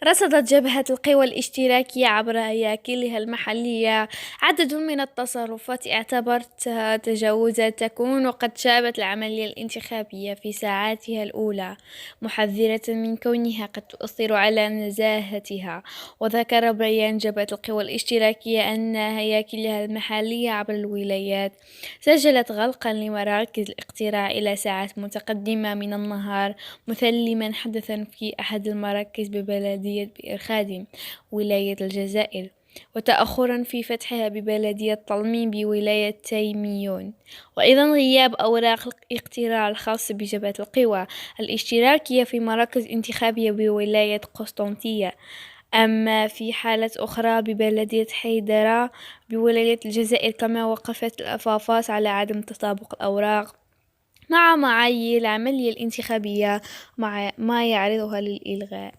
رصدت جبهة القوى الاشتراكية عبر هياكلها المحلية عدد من التصرفات اعتبرتها تجاوزات تكون قد شابت العملية الانتخابية في ساعاتها الأولى، محذرة من كونها قد تؤثر على نزاهتها. وذكر بيان جبهة القوى الاشتراكية أن هياكلها المحلية عبر الولايات سجلت غلقا لمراكز الاقتراع إلى ساعات متقدمة من النهار، مثلما حدثا في أحد المراكز ببلدية بئر خادم ولاية الجزائر، وتأخرا في فتحها ببلدية طلمين بولاية تيميون، وأيضا غياب أوراق الاقتراع الخاصة بجبهة القوى الاشتراكية في مراكز انتخابية بولاية قسطنطينية. أما في حالة أخرى ببلدية حيدرة بولاية الجزائر، كما وقفت الأفافاس على عدم تطابق الأوراق مع معايير العملية الانتخابية مع ما يعرضها للإلغاء.